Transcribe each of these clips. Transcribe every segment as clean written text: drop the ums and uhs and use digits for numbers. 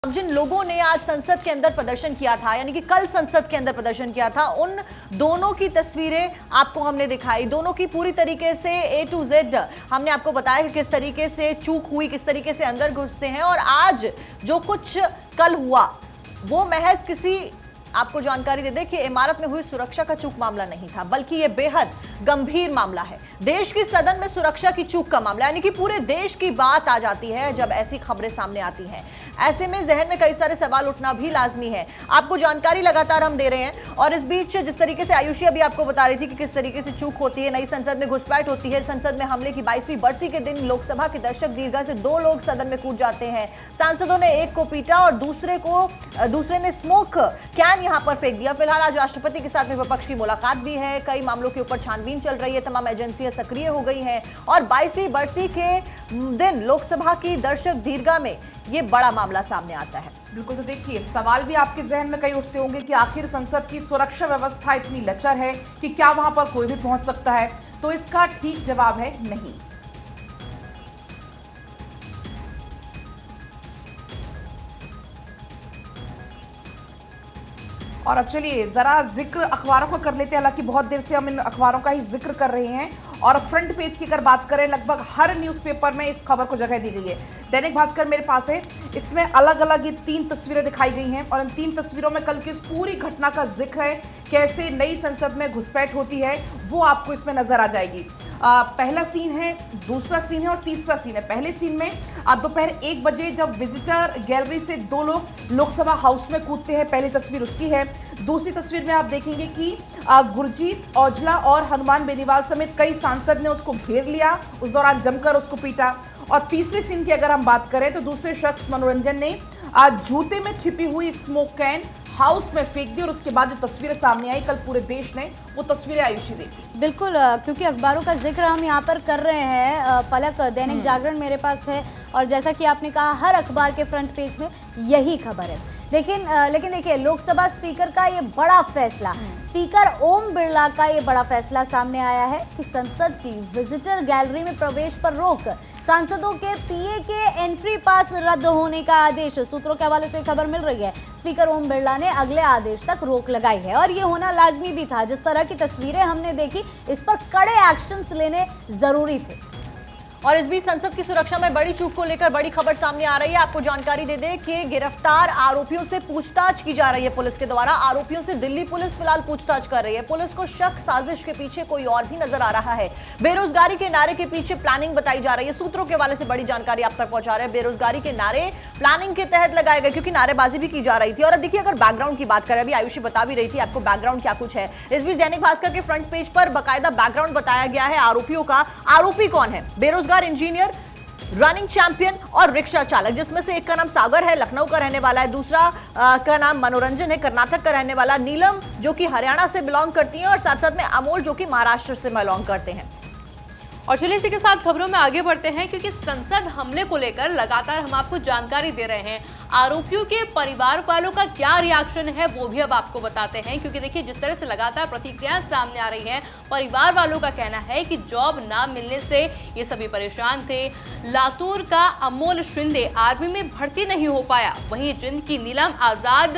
जिन लोगों ने आज संसद के अंदर प्रदर्शन किया था, यानी कि कल संसद के अंदर प्रदर्शन किया था, उन दोनों की तस्वीरें आपको हमने दिखाई। दोनों की पूरी तरीके से A to Z हमने आपको बताया कि किस तरीके से चूक हुई, किस तरीके से अंदर घुसते हैं। और आज जो कुछ कल हुआ वो महज किसी आपको जानकारी दे दें कि इमारत में हुई सुरक्षा का चूक मामला नहीं था, बल्कि यह बेहद गंभीर मामला है। देश की सदन में सुरक्षा की चूक का मामला, यानी कि पूरे देश की बात आ जाती है जब ऐसी खबरें सामने आती हैं। ऐसे में जहन में कई सारे सवाल उठना भी लाजमी है। आपको जानकारी लगातार हम दे रहे हैं। और इस बीच जिस तरीके से आयुषी अभी आपको बता रही थी कि किस तरीके से चूक होती है, नई संसद में घुसपैठ होती है, संसद में हमले की 22वीं बरसी के दिन लोकसभा के दर्शक दीर्घा से 2 लोग सदन में कूद जाते हैं। सांसदों ने एक को पीटा और दूसरे ने स्मोक कैन यहां पर फेंक दिया। फिलहाल आज राष्ट्रपति के साथ में विपक्ष की मुलाकात भी है। कई मामलों के ऊपर छानबीन चल रही है, तमाम एजेंसियां सक्रिय हो गई हैं और 22वीं बरसी के दिन लोकसभा की दर्शक दीर्घा में ये बड़ा मामला सामने आता है। बिल्कुल, तो देखिए सवाल भी आपके जहन में कई उठते होंगे कि आखिर संसद की सुरक्षा व्यवस्था इतनी लचर है कि क्या वहां पर कोई भी पहुंच सकता है? तो इसका ठीक जवाब है नहीं। और अब चलिए जरा जिक्र अखबारों का कर लेते हैं। हालांकि बहुत देर से हम इन अखबारों का ही जिक्र कर रहे हैं और फ्रंट पेज की अगर बात करें, लगभग हर न्यूज़पेपर में इस खबर को जगह दी गई है। दैनिक भास्कर मेरे पास है, इसमें अलग अलग ये 3 तस्वीरें दिखाई गई हैं और इन 3 तस्वीरों में कल की इस पूरी घटना का जिक्र है। कैसे नई संसद में घुसपैठ होती है वो आपको इसमें नजर आ जाएगी। पहला सीन है, दूसरा सीन है और तीसरा सीन है। पहले सीन में दोपहर 1 बजे जब विजिटर गैलरी से 2 लोग लोकसभा हाउस में कूदते हैं, पहली तस्वीर उसकी है। दूसरी तस्वीर में आप देखेंगे कि गुरजीत औजला और हनुमान बेनीवाल समेत कई सांसद ने उसको घेर लिया, उस दौरान जमकर उसको पीटा। और तीसरे सीन की अगर हम बात करें तो दूसरे शख्स मनोरंजन ने जूते में छिपी हुई स्मोक कैन हाउस में फेंक दी और उसके बाद जो तस्वीरें सामने आई, कल पूरे देश ने वो तस्वीरें आयुषी देखी। बिल्कुल, क्योंकि अखबारों का जिक्र हम यहाँ पर कर रहे हैं। पलक, दैनिक जागरण मेरे पास है और जैसा कि आपने कहा हर अखबार के फ्रंट पेज में यही खबर है। लेकिन देखिए, लोकसभा स्पीकर का ये बड़ा फैसला, स्पीकर ओम बिरला का ये बड़ा फैसला सामने आया है कि संसद की विजिटर गैलरी में प्रवेश पर रोक, सांसदों के पीए के एंट्री पास रद्द होने का आदेश। सूत्रों के हवाले से खबर मिल रही है, स्पीकर ओम बिरला ने अगले आदेश तक रोक लगाई है और ये होना लाजमी भी था। जिस तरह की तस्वीरें हमने देखी, इस पर कड़े एक्शंस लेने जरूरी थे। और इस बीच संसद की सुरक्षा में बड़ी चूक को लेकर बड़ी खबर सामने आ रही है। आपको जानकारी दे दें कि गिरफ्तार आरोपियों से पूछताछ की जा रही है पुलिस के द्वारा। आरोपियों से दिल्ली पुलिस फिलहाल पूछताछ कर रही है। पुलिस को शक साजिश के पीछे कोई और भी नजर आ रहा है। बेरोजगारी के नारे के पीछे प्लानिंग बताई जा रही है। सूत्रों के हवाले से बड़ी जानकारी आप तक पहुंचा रहे हैं। बेरोजगारी के नारे प्लानिंग के तहत लगाए गए, क्योंकि नारेबाजी भी की जा रही थी। और देखिए, अगर बैकग्राउंड की बात करें, अभी आयुषी बता भी रही थी आपको बैकग्राउंड क्या कुछ है। इस बीच दैनिक भास्कर के फ्रंट पेज पर बाकायदा बैकग्राउंड बताया गया है आरोपियों का। आरोपी कौन है? बेरोजगार इंजीनियर, रनिंग चैंपियन और रिक्शा चालक, जिसमें से एक का नाम सागर है, लखनऊ का रहने वाला है। दूसरा का नाम मनोरंजन है, कर्नाटक का रहने वाला। नीलम जो कि हरियाणा से बिलोंग करती है और साथ साथ में अमोल जो कि महाराष्ट्र से बिलोंग करते हैं। और चलिए इसी के साथ खबरों में आगे बढ़ते हैं, क्योंकि संसद हमले को लेकर लगातार हम आपको जानकारी दे रहे हैं। आरोपियों के परिवार वालों का क्या रिएक्शन है वो भी अब आपको बताते हैं, क्योंकि देखिए जिस तरह से लगातार प्रतिक्रियाएं सामने आ रही हैं, परिवार वालों का कहना है कि जॉब ना मिलने से ये सभी परेशान थे। लातूर का अमोल शिंदे आर्मी में भर्ती नहीं हो पाया, वहीं जिनकी नीलम आजाद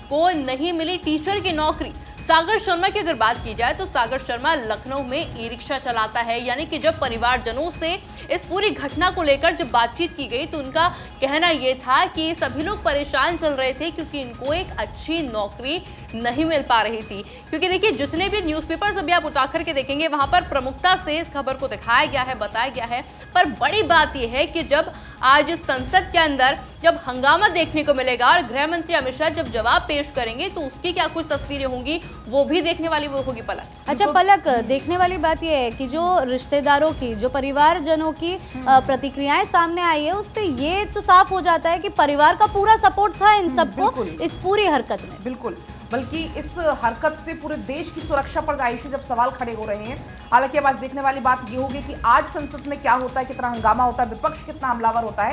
को नहीं मिली टीचर की नौकरी। सागर शर्मा की अगर बात की जाए तो सागर शर्मा लखनऊ में ई रिक्शा चलाता है। यानी कि जब परिवारजनों से इस पूरी घटना को लेकर जब बातचीत की गई तो उनका कहना यह था कि सभी लोग परेशान चल रहे थे क्योंकि इनको एक अच्छी नौकरी नहीं मिल पा रही थी। क्योंकि देखिए जितने भी न्यूज़पेपर्स अभी आप उठा करके देखेंगे वहां पर प्रमुखता से इस खबर को दिखाया गया है, बताया गया है। पर बड़ी बात यह है कि जब आज संसद के अंदर जब हंगामा देखने को मिलेगा और गृह मंत्री अमित शाह जब जवाब पेश करेंगे तो उसकी क्या कुछ तस्वीरें होंगी वो भी देखने वाली वो होगी। पलक, अच्छा पलक, देखने वाली बात यह है कि जो रिश्तेदारों की, जो परिवारजनों की प्रतिक्रियाएं सामने आई है, उससे ये तो साफ हो जाता है कि परिवार का पूरा सपोर्ट था इन सबको इस पूरी हरकत में। बिल्कुल, बल्कि इस हरकत से पूरे देश की सुरक्षा पर आयुषी जब सवाल खड़े हो रहे हैं। हालांकि अब आज देखने वाली बात ये होगी कि आज संसद में क्या होता है, कितना हंगामा होता है, विपक्ष कितना हमलावर होता है।